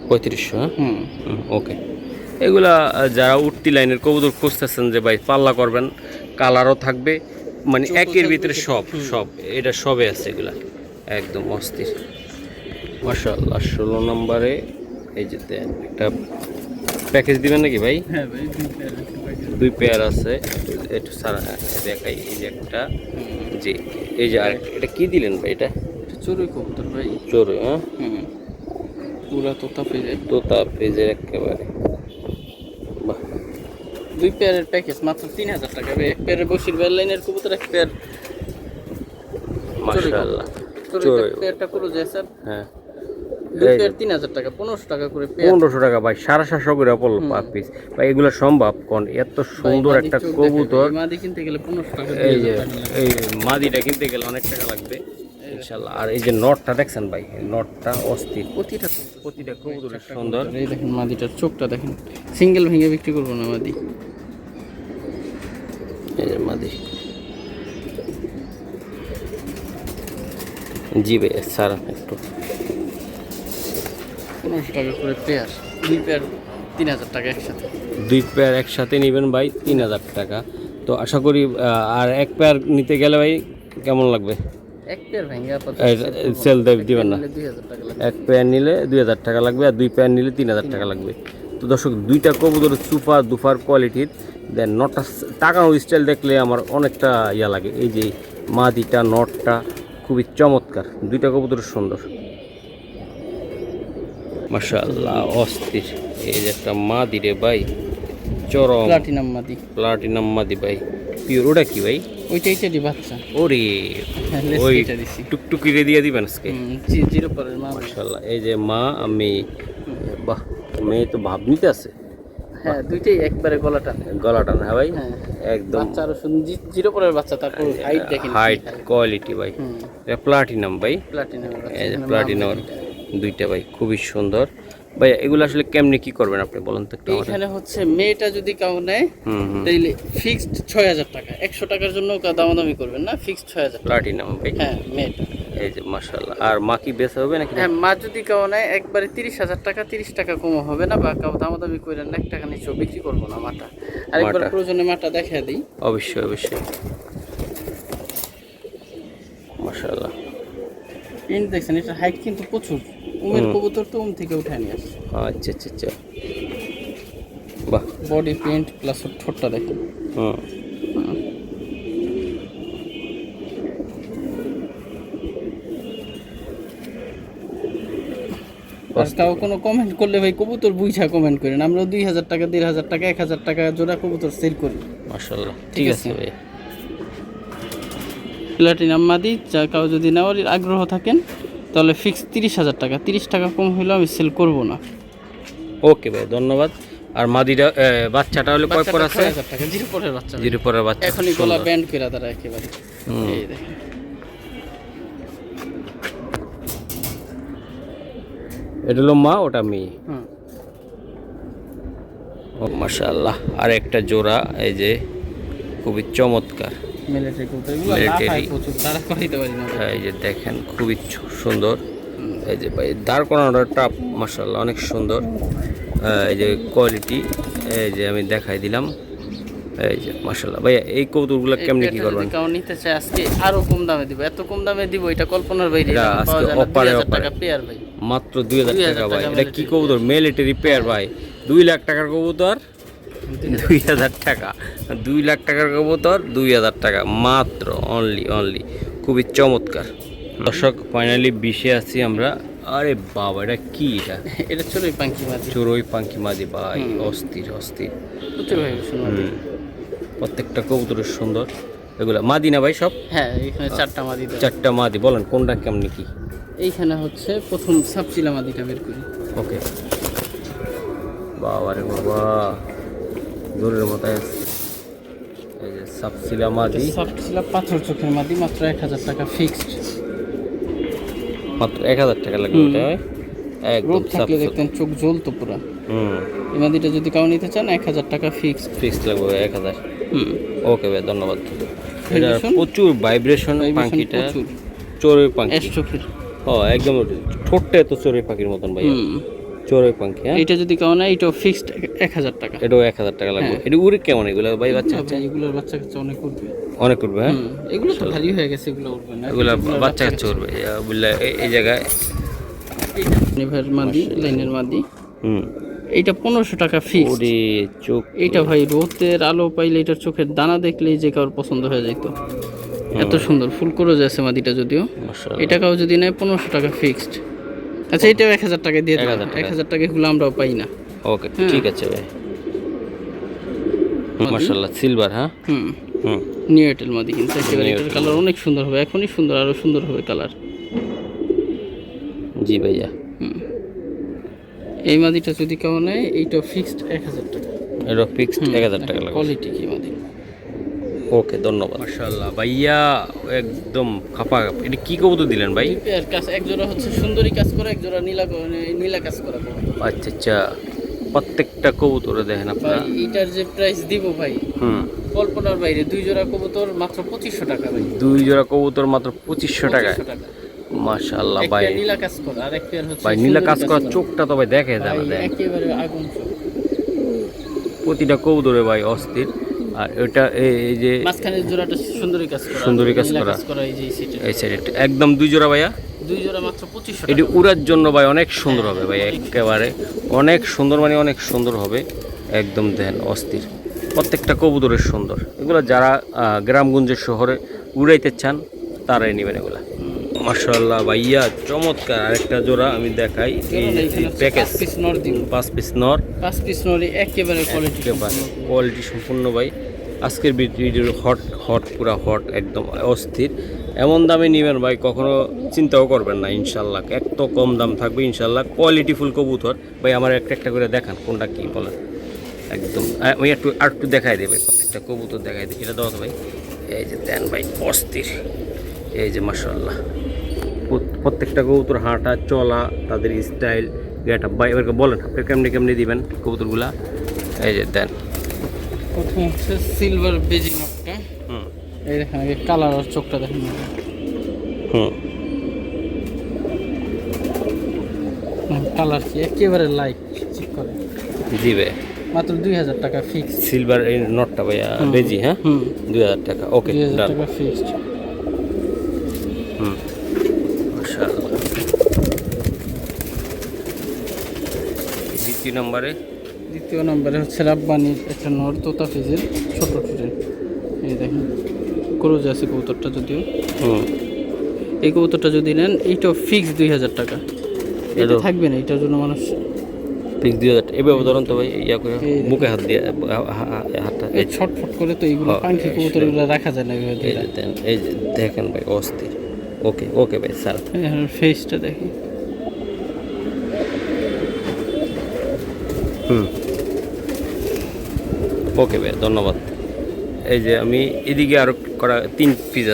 Speaker 1: 3500? হ্যাঁ,
Speaker 2: হুম,
Speaker 1: ওকে। এগুলা যারা উঠতি লাইনের কবুতর খুঁজতেছেন যে ভাই পাল্লা করবেন, কালারও থাকবে, মানে একের ভিতরে সব সব এটা সবে আছে এগুলা, একদম অস্থির। মাশাআল্লাহ 16 নম্বরে এই যে দেন একটা প্যাকেজ দিবেন নাকি ভাই?
Speaker 2: হ্যাঁ ভাই,
Speaker 1: 2 পেয়ার আছে, একটু সারা দেখাই। এই যে একটা, জি এই যে আরেকটা, এটা কি দিলেন ভাই? এটা
Speaker 2: চড়ুই কবুতর ভাই।
Speaker 1: চোরে, হ্যাঁ
Speaker 2: পুরা তোতা পেয়ে
Speaker 1: তোতা পেজের একেবারে। বাহ,
Speaker 2: 2 পেয়ারের প্যাকেজ মাত্র 3000 টাকা। এক পেয়ারের বসির বেল লাইনের কবুতর, এক পেয়ার
Speaker 1: মাশাআল্লাহ
Speaker 2: চড়ুই পেয়ারটা করে যায় স্যার।
Speaker 1: হ্যাঁ,
Speaker 2: 2 পেয়ার 3000 টাকা, 1500 টাকা করে পেয়ার।
Speaker 1: 1500 টাকা ভাই, 750 করে পড়লো পার পিস ভাই। এগুলো সম্ভব কোন? এত সুন্দর একটা কবুতর,
Speaker 2: মাদি কিনতে গেলে 1500 টাকা,
Speaker 1: এই যে এই মাদিটা কিনতে গেলে অনেক টাকা লাগবে ইনশাআল্লাহ। আর এই যে নটটা দেখছেন ভাই, নটটা অস্থির, প্রতিটা কবুতরের সুন্দর।
Speaker 2: এই দেখেন মাদিটার চোখটা দেখেন, সিঙ্গেল ভেঙে বিক্রি করবো না মাদি।
Speaker 1: এই যে মাদি, জি ভাই স্যার একটু
Speaker 2: 1500 টাকা করে পেয়ার, 2 পেয়ার 3000 টাকা একসাথে।
Speaker 1: 2 পেয়ার একসাথে নেবেন ভাই 3000 টাকা। তো আশা করি আর এক পেয়ার নিতে গেলে ভাই কেমন লাগবে?
Speaker 2: এক পেয়ার ভেঙে
Speaker 1: সেল দিবেন না?
Speaker 2: 2000 টাকা লাগবে।
Speaker 1: এক পেয়ার নিলে 2000 টাকা লাগবে, আর 2 পেয়ার নিলে 3000 টাকা লাগবে। তো দর্শক, দুইটা কবুতর সুপার দুপার কোয়ালিটির। দেন নটটা টাকানো স্টাইল দেখলে আমার অনেকটা ইয়া লাগে। এই যে মাদিটা নটটা খুবই চমৎকার, দুইটা কবুতর সুন্দর মাশাআল্লাহ অস্থির। এই যে একটা মাদি রে ভাই, চরম
Speaker 2: প্লাটিনাম মাদি,
Speaker 1: প্লাটিনাম মাদি ভাই, পিওর। ওটা কি ভাই?
Speaker 2: ওইটাই বাচ্চা।
Speaker 1: ওরে
Speaker 2: লেস
Speaker 1: ওই
Speaker 2: এটা দিছি।
Speaker 1: টুকটুকি রে দিয়ে দিবেন আজকে।
Speaker 2: জিরো পরের মা।
Speaker 1: মাশাআল্লাহ, এই যে মা আমি, বাহ মেয়ে তো ভাব নিতে আছে।
Speaker 2: হ্যাঁ, দুইটাই একবারে গলাটা
Speaker 1: গলাটা না ভাই,
Speaker 2: হ্যাঁ
Speaker 1: একদম
Speaker 2: বাচ্চা আরো সুন্দর, জিরো পরের বাচ্চা। তারপর হাইট দেখেন,
Speaker 1: হাইট কোয়ালিটি ভাই, এটা প্লাটিনাম ভাই।
Speaker 2: প্লাটিনাম
Speaker 1: এই যে প্লাটিনাম দুইটা ভাই খুবই সুন্দর ভাই। এগুলো আসলে কেমনে কি করবেন আপনি বলেন তো একটু আমাদের?
Speaker 2: এখানে হচ্ছে মেয়েটা যদি কেউ নেয় তাইলে ফিক্সড 6000 টাকা, 100 টাকার জন্য দামাদামি করবেন না, ফিক্সড 6000 টাকা।
Speaker 1: প্লাটিনাম ভাই,
Speaker 2: হ্যাঁ মেয়েটা।
Speaker 1: এই যে মাশাআল্লাহ। আর মা কি বেচা হবে নাকি?
Speaker 2: হ্যাঁ, মা যদি কেউ নেয় একবারে 30,000 টাকা, 30 টাকা কম হবে না, বা কেউ দামাদামি করেন না, 1 টাকা নিচেও বিক্রি করবো না মাটা। আর একবার
Speaker 1: মাটা।
Speaker 2: প্রয়োজনে মাটা দেখা দিই।
Speaker 1: অবশ্যই অবশ্যই মাশাআল্লাহ।
Speaker 2: প্রিন্ট দেখছেন, এটা হাইট কিন্তু প্রচুর। উমের কবুতর তো থেকে উঠায় নিয়ে আসছে।
Speaker 1: আচ্ছা আচ্ছা আচ্ছা, বাহ।
Speaker 2: বডি প্রিন্ট প্লাস ঠোঁটটা দেখেন। আর কাউ কোনো কমেন্ট করলে ভাই কবুতর বুঝা কমেন্ট করেন। আমরা 2000 টাকা, 1500 টাকা, 1000 টাকা জোড়া কবুতর সেল করি।
Speaker 1: মাশাআল্লাহ, ঠিক আছে ভাই।
Speaker 2: প্লাটিনাম মাদি যা কাউ যদি নেওয়ার আগ্রহ থাকেন তাহলে ফিক্স 30,000 টাকা, 30 টাকা কম হইলেও আমি সেল করব না।
Speaker 1: ওকে ভাই, ধন্যবাদ। আর মাদিটা বাচ্চাটা হলো কয় পর আছে?
Speaker 2: 6000 টাকা, জিরো পরের বাচ্চা।
Speaker 1: জিরো পরের বাচ্চা,
Speaker 2: এখনই গলা ব্যান্ড করে তারা একেবারে। এই দেখেন
Speaker 1: এটা হলো মা, ওটা মেয়ে।
Speaker 2: হুম।
Speaker 1: ও মাশাআল্লাহ, আর একটা জোড়া, এই যে খুবই চমৎকার
Speaker 2: মিলিটারি কবুতর, এগুলো
Speaker 1: Military।
Speaker 2: লাফায় প্রচুর, তারা করাইতে পারি না।
Speaker 1: এই যে দেখেন খুবই সুন্দর। এই যে ভাই দাঁড় করানোটা টাপ, মাশাআল্লাহ অনেক সুন্দর। এই যে কোয়ালিটি, এই যে আমি দেখাই দিলাম। এই যে মাশাআল্লাহ ভাইয়া, এই কবুতরগুলো কেমনে কি করবেন?
Speaker 2: কারণ নিতে চাই আজকে আরো কম দামে দিব, এত কম দামে দিব এটা কল্পনার বাইরে।
Speaker 1: এটা
Speaker 2: এখন পাওয়া
Speaker 1: আজকে
Speaker 2: যায় না,
Speaker 1: অফারে
Speaker 2: 2000
Speaker 1: অফারে।
Speaker 2: টাকা পেয়ার ভাই,
Speaker 1: মাত্র 2000 টাকা ভাই।
Speaker 2: টাকা
Speaker 1: এটা কি
Speaker 2: military
Speaker 1: কবুতর? মিলিটারি পেয়ার ভাই। 2 লাখ টাকার কবুতর 2000 টাকা, 2 লাখ টাকার কবুতর 2000 টাকা মাত্র, অনলি। খুবই চমৎকার। দর্শক ফাইনালি 20-এ আছি আমরা। আরে বাবা, এটা কি?
Speaker 2: এটা চড়ুই পাখি মাদি,
Speaker 1: চড়ুই পাখি মাদি ভাই, অস্থির।
Speaker 2: প্রচুর ভাই সুন্দর।
Speaker 1: প্রত্যেকটা কবুতরের সুন্দর। এগুলা মাদি না ভাই সব?
Speaker 2: হ্যাঁ, এখানে 4টা মাদি দেওয়া।
Speaker 1: 4টা মাদি। বলেন কোনটা কেমনি কি?
Speaker 2: এইখানে হচ্ছে প্রথম সাপচিলা মাদিটা বের করি।
Speaker 1: ওকে। বাবা রে বাবা, দূরের মতো আছে। এই যে সাপসিলা মাদি,
Speaker 2: সাপচিলা পাথর চোখের মাদি, মাত্র 1000 টাকা ফিক্সড।
Speaker 1: মাত্র 1000 টাকা লাগবে ওটা ভাই। একদম
Speaker 2: রোদ থাকলে
Speaker 1: সাপসিলা।
Speaker 2: দেখতেন চোখ জ্বলতো পুরা। এই মাদিটা যদি কাউ নিতে চান 1000 টাকা ফিক্সড।
Speaker 1: ফিক্স লাগবে 1000।
Speaker 2: হুম।
Speaker 1: ওকে ভাই, ধন্যবাদ। এটা
Speaker 2: Vibration?
Speaker 1: প্রচুর ভাইব্রেশন পাখিটা,
Speaker 2: প্রচুর
Speaker 1: চড়ুই পাখি।
Speaker 2: এস চোখের।
Speaker 1: একদম ঠোঁটটা তো চড়ুই পাখির মতন ভাই, চড়ুই পাখি। হ্যাঁ,
Speaker 2: এটা যদি কাউ নেয় এটাও ফিক্সড 1000 টাকা।
Speaker 1: এটাও 1000 টাকা লাগবে। এটা উড়ে কেমন এগুলো ভাই? বাচ্চা
Speaker 2: ভাই এগুলোর বাচ্চা কাচ্চা অনেক উঠবে।
Speaker 1: অনেক উঠবে। হ্যাঁ,
Speaker 2: এগুলো তো ভারী হয়ে গেছে, এগুলো উঠবে না।
Speaker 1: এগুলা বাচ্চা কাচ্চা উঠবে বুঝলে। এই জায়গায়
Speaker 2: নিভার মাদি, লাইনের মাদি,
Speaker 1: হুম,
Speaker 2: এইটা 1500 টাকা ফিক্সড।
Speaker 1: ওরে চোখ।
Speaker 2: এইটা ভাই রোদের আলো পাইলে এটার চোখের দানা দেখলেই যে কারোর পছন্দ হয়ে যাইতো, এত সুন্দর। ফুল করে যাচ্ছে মাদিটা যদিও।
Speaker 1: মাশাআল্লাহ।
Speaker 2: এটা কাউ যদি নেয় 1500 টাকা ফিক্সড। আচ্ছা, এটাও 1000 টাকা দিয়ে দেবো।
Speaker 1: 1000 টাকা।
Speaker 2: 1000 টাকা এগুলো আমরাও পাই না।
Speaker 1: ওকে, ঠিক আছে ভাই। মাশাআল্লাহ, সিলভার। হ্যাঁ,
Speaker 2: হুম,
Speaker 1: হুম,
Speaker 2: নিউ এয়ারটেল মাদি, কিন্তু একেবারে
Speaker 1: New
Speaker 2: এটার
Speaker 1: Airtel
Speaker 2: কালার অনেক সুন্দর হবে, এখনই সুন্দর, আরো সুন্দর হবে কালার।
Speaker 1: জি ভাইয়া।
Speaker 2: এই মাদিটা যদি কেউ নেয় এইটাও ফিক্সড 1000 টাকা।
Speaker 1: এটা ফিক্সড 1000 টাকা লাগবে।
Speaker 2: কোয়ালিটি কি মাদি।
Speaker 1: ওকে, ধন্যবাদ। মাশাআল্লাহ ভাইয়া, একদম খাপা। এটা কি কবুতর দিলেন ভাই?
Speaker 2: এর কাছে এক জোড়া হচ্ছে সুন্দরী কাজ করা, এক জোড়া নীলা কাজ করা।
Speaker 1: আচ্ছা, প্রত্যেকটা কবুতরে দেখেন
Speaker 2: ভাই
Speaker 1: আপনারা।
Speaker 2: এইটার যে প্রাইস দিব ভাই, কল্পনার বাইরে। 2 জোড়া কবুতর মাত্র 2500 টাকা ভাই।
Speaker 1: 2 জোড়া কবুতর মাত্র 2500 টাকায়।
Speaker 2: 2500 টাকা।
Speaker 1: মাশাআল্লাহ
Speaker 2: একটা
Speaker 1: ভাই।
Speaker 2: নীলা কাজ করা আর একটা হচ্ছে
Speaker 1: ভাই নীলা কাজ
Speaker 2: সুন্দরী
Speaker 1: করা চোখটা তো ভাই দেখে যায় না।
Speaker 2: ভাই, একেবারে আগুন চোখ।
Speaker 1: প্রতিটা কবুতরে ভাই অস্থির। আর এটা এই যে
Speaker 2: মাঝখানের জোড়াটা সুন্দরী কাজ করা,
Speaker 1: সুন্দরী কাজ
Speaker 2: নীলা
Speaker 1: করা।
Speaker 2: এই যে এই সিটে।
Speaker 1: এই সাইডে একদম 2 জোড়া ভাইয়া।
Speaker 2: 2 জোড়া মাত্র 2500
Speaker 1: এটি
Speaker 2: টাকা।
Speaker 1: উড়ার জন্য ভাই অনেক সুন্দর হবে ভাই, একেবারে অনেক সুন্দর, মানে অনেক সুন্দর হবে। একদম দেখেন অস্থির, প্রত্যেকটা কবুতরের সুন্দর। এগুলো যারা গ্রামগঞ্জের শহরে উড়াইতে চান তারাই নেবেন এগুলা। মাশাআল্লাহ ভাইয়া, চমৎকার। আরেকটা জোড়া আমি দেখাই। এই প্যাকেজ
Speaker 2: 5 পিস নর দিব।
Speaker 1: 5 পিস নর,
Speaker 2: 5 পিস নরই একেবারে কোয়ালিটি।
Speaker 1: কোয়ালিটি সম্পূর্ণ ভাই। আজকের ভিডিও হট পুরা হট, একদম অস্থির। এমন দামে নেবেন ভাই কখনো চিন্তাও করবেন না ইনশাল্লাহ। এত কম দাম থাকবে ইনশাল্লাহ। কোয়ালিটিফুল কবুতর ভাই। আমার একটা করে দেখান কোনটা কি বলেন। একদম আমি একটু দেখাই দেবে, প্রত্যেকটা কবুতর দেখাই দিই। এটা দাও তো ভাই। এই যে দেন ভাই, অস্থির। এই যে মাশাআল্লাহ, প্রত্যেকটা কবুতর হাঁটা চলা, তাদের স্টাইল, গেটআপ ভাই। এবারকে বলেন আপনি কেমনি দিবেন কবুতরগুলা। এই যে দেন।
Speaker 2: প্রথমে হচ্ছে সিলভার বেজি নকটা। এই দেখেন আগে কালার আর চোখটা দেখেন। কালার কি একেবারে লাইট চেক করে।
Speaker 1: জি ভাই,
Speaker 2: মাত্র 2000 টাকা ফিক্স।
Speaker 1: সিলভার এই নটটা ভাইয়া বেজি। হ্যাঁ, 2000 টাকা। ওকে,
Speaker 2: 2000
Speaker 1: ডান।
Speaker 2: টাকা ফিক্সড।
Speaker 1: মাশাআল্লাহ। দ্বিতীয়
Speaker 2: নম্বরে হচ্ছে রাব্বানির একটা নর, তোতা ফিজের ছোট ছোটের। এই দেখেন ক্রোজ আছে কবুতরটা যদিও। এই কবুতরটা যদি নেন এইটাও ফিক্স 2000 টাকা। এটা থাকবে না, এটার জন্য মানুষ
Speaker 1: ফিক্স 2000। এভাবে ধরুন তো ভাই, ইয়া করে বুকে হাত দিয়ে হাতটা
Speaker 2: এই ছটফট করে তো এইগুলো পাখি কবুতরগুলো রাখা যায় না এইভাবে
Speaker 1: এই যে দেন। এই যে দেখেন ভাই, অস্থির। ওকে ভাই স্যার।
Speaker 2: ফেসটা দেখি।
Speaker 1: ওকে ভাই, ধন্যবাদ। এই যে আমি এদিকে আরো করা 3 পিস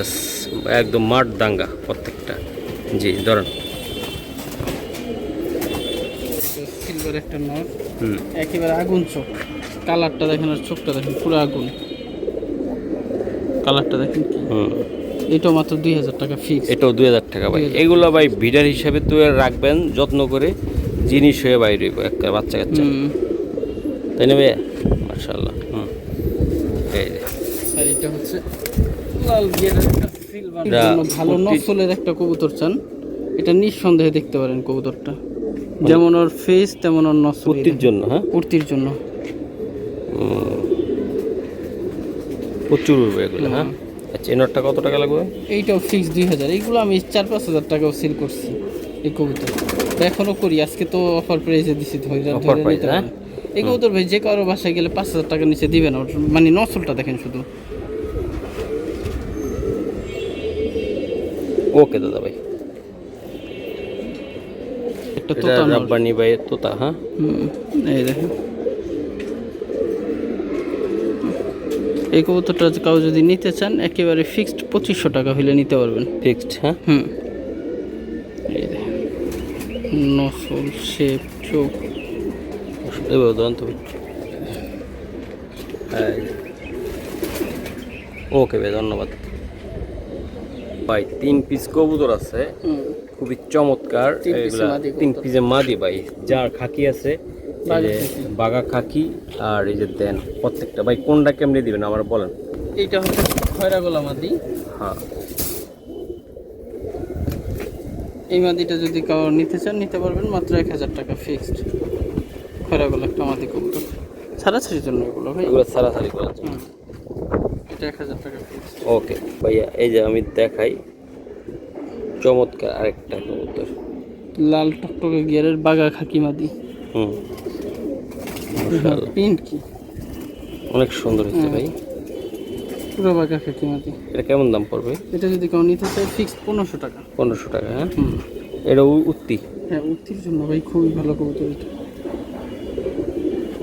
Speaker 1: একদম মাঠ দাঙ্গা প্রত্যেকটা। জি ধরেন।
Speaker 2: এবার একটা নর,
Speaker 1: হুম
Speaker 2: একেবারে আগুন চোখ, কালারটা দেখেন আর চোখটা দেখেন পুরো আগুন, কালারটা দেখেন কি।
Speaker 1: হুম
Speaker 2: এটাও মাত্র 2000 টাকা ফিক্স।
Speaker 1: এটাও 2000 টাকা ভাই।
Speaker 2: 2000
Speaker 1: এগুলো ভাই ভিডার হিসাবে তো রাখবেন যত্ন করে, জিনিস হয়ে বাইরে হইব একটা বাচ্চা কাচ্চা, তাই না ভাইয়া? মাশাআল্লাহ। হুম এই যে
Speaker 2: আর এটা হচ্ছে লাল গিয়ারের একটা সিলভার, ভালো নসলের একটা কবুতর চান, এটা নিঃসন্দেহে দেখতে পারেন কবুতরটা, যেমন ওর ফেস তেমন ওর নসল,
Speaker 1: কুর্তির জন্য। হ্যাঁ
Speaker 2: কুর্তির জন্য
Speaker 1: প্রচুর উঠবে এগুলো। হ্যাঁ আচ্ছা, এই নটটা কত টাকা লাগবে?
Speaker 2: এইটাও ফিক্স 2000। এইগুলো আমি 4-5 হাজার টাকাও সেল করছি এই কবুতর, তো এখনো করি, আজকে তো অফার প্রাইসে দিছি, ধরে
Speaker 1: Offer price, হ্যাঁ?
Speaker 2: এই কবুতর ভাই যে কারো বাসায় গেলে 5000 টাকার নিচে দিবে না, ওর মানে নসলটা দেখেন শুধু।
Speaker 1: ওকে দাদা ভাই,
Speaker 2: একটা
Speaker 1: এটা
Speaker 2: তোতা নর।
Speaker 1: রাব্বানি ভাইয়ের তোতা। হ্যাঁ
Speaker 2: এই দেখেন এই কবুতরটা কাউ যদি নিতে চান একেবারে ফিক্সড 2500 টাকা হলে নিতে পারবেন।
Speaker 1: ফিক্সড। হ্যাঁ
Speaker 2: এই দেখেন নসল, শেপ, চোখ,
Speaker 1: এবার দন তুমি। ওকে ভাই, ধন্যবাদ ভাই। 3 পিস কবুতর আছে, খুবই চমৎকার।
Speaker 2: 3 piece
Speaker 1: এগুলা
Speaker 2: মাদি
Speaker 1: 3
Speaker 2: কবুতর।
Speaker 1: পিসের মাদি ভাই, যার খাকি আছে, এই যে বাগা খাকি, আর এই যে দেন প্রত্যেকটা ভাই। কোনটা কেমনি দিবেন আমার বলেন?
Speaker 2: এইটা হচ্ছে খয়রা গলা মাদি।
Speaker 1: হ্যাঁ
Speaker 2: এই মাদিটা যদি কাউ নিতে চান নিতে পারবেন মাত্র 1000 টাকা ফিক্সড। খয়রা গলা একটা মাদি কবুতর, ছাড়াছাড়ির জন্য এগুলো ভাই।
Speaker 1: এগুলো সারাসারি করা যায়।
Speaker 2: এটা 1000 টাকা ফিক্সড।
Speaker 1: ওকে ভাইয়া, এই যে আমি দেখাই চমৎকার আরেকটা কবুতর।
Speaker 2: লাল টকটকে গিয়ারের বাগা খাকি মাদি।
Speaker 1: হুম মাশাআল্লাহ,
Speaker 2: প্রিন্ট কি
Speaker 1: অনেক সুন্দর হচ্ছে ভাই।
Speaker 2: পুরো বাগা খাকি মাদি।
Speaker 1: এটা কেমন দাম পড়বে?
Speaker 2: এটা যদি কেউ নিতে চায় ফিক্সড 1500 টাকা।
Speaker 1: 1500 টাকা। হ্যাঁ এটা উত্তি।
Speaker 2: হ্যাঁ উত্তির জন্য ভাই খুবই ভালো কবুতর এটা।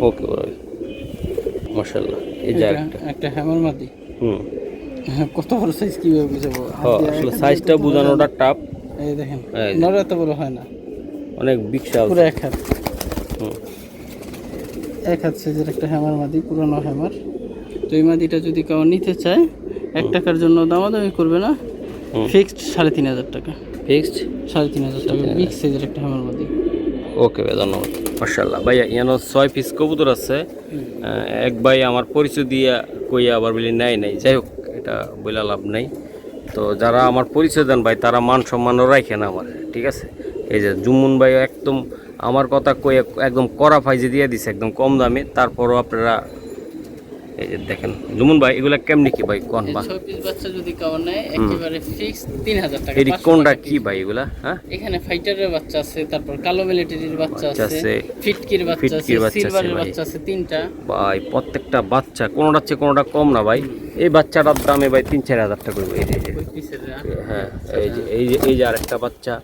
Speaker 1: ওকে ভাই মাশাআল্লাহ। এই যে
Speaker 2: এটা
Speaker 1: একটা
Speaker 2: একটা হ্যামার মাদি।
Speaker 1: হুম
Speaker 2: হ্যাঁ, কত বড় সাইজ কিভাবে বুঝাবো?
Speaker 1: হ্যাঁ, আসলে সাইজটা বোঝানোটা টাফ।
Speaker 2: এই দেখেন
Speaker 1: এই যে।
Speaker 2: নর এত বড় হয় না,
Speaker 1: অনেক বিশাল।
Speaker 2: পুরো এক হাত।
Speaker 1: হুম
Speaker 2: এক হাত সাইজের একটা হ্যামার মাদি, পুরনো হ্যামার। তো এই মাদিটা যদি কেউ নিতে চায় 1 টাকার জন্য দামাদামি করবে না, ফিক্সড 3500 টাকা।
Speaker 1: ফিক্সড
Speaker 2: 3500 টাকা বিগ সাইজের একটা হ্যামার মাদি।
Speaker 1: ওকে ভাই, ধন্যবাদ। মাশাআল্লাহ ভাইয়া, ইয়ানো 6 পিস কবুতর আছে। এক ভাই আমার পরিচয় দিয়ে কইয়া আবার বলি নাই, যাই হোক এটা বলে লাভ নাই। তো যারা আমার পরিচয় দেন ভাই, তারা মান সম্মানও রাখে না আমার, ঠিক আছে? এই যে জুমুন ভাই একদম আমার কথা কইয়া একদম কড়া ফাইজে দিয়ে দিছে, একদম কম দামে। তারপরও আপনারা এই যে দেখেন জুমুন ভাই, এগুলা কেমনি কি ভাই কোন বা?
Speaker 2: 6 পিস বাচ্চা যদি কেউ নেয় একেবারে ফিক্সড 3000 টাকা।
Speaker 1: এটি কোনটা কি ভাই এগুলা? হ্যাঁ
Speaker 2: এখানে ফাইটারের বাচ্চা আছে, তারপর কালো মিলিটারির বাচ্চা
Speaker 1: বাচ্চা
Speaker 2: আছে,
Speaker 1: আছে,
Speaker 2: ফিটকির বাচ্চা আছে,
Speaker 1: ফিটকির বাচ্চা আছে
Speaker 2: সিলভারের
Speaker 1: ভাই।
Speaker 2: বাচ্চা আছে 3টা
Speaker 1: ভাই। প্রত্যেকটা বাচ্চা কোনোটা চেয়ে কোনোটা কম না ভাই। এই বাচ্চাটার দামে ভাই 3-4 হাজার টাকা করবে। এই যে
Speaker 2: পিসের।
Speaker 1: হ্যাঁ, এই যে আরেকটা বাচ্চা,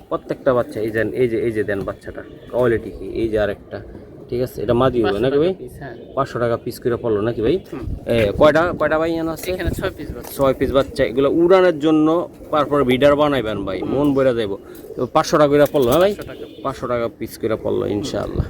Speaker 1: প্রত্যেকটা বাচ্চা এই যে দেন বাচ্চাটা কোয়ালিটি কি। এই যে আরেকটা, ঠিক আছে? এটা মাদি হবে নাকি ভাই? 500 টাকা পিস করে পড়লো নাকি ভাই? কয়টা ভাই এখানে আছে?
Speaker 2: এখানে 6 পিস বাচ্চা।
Speaker 1: 6 পিস বাচ্চা। এগুলো উড়ানের জন্য তারপর ভিডার বানাইবেন ভাই, মন বইরা যাইব। 500 টাকা করে পড়লো। হ্যাঁ ভাই, 500 টাকা পিস করে পড়লো ইনশাআল্লাহ।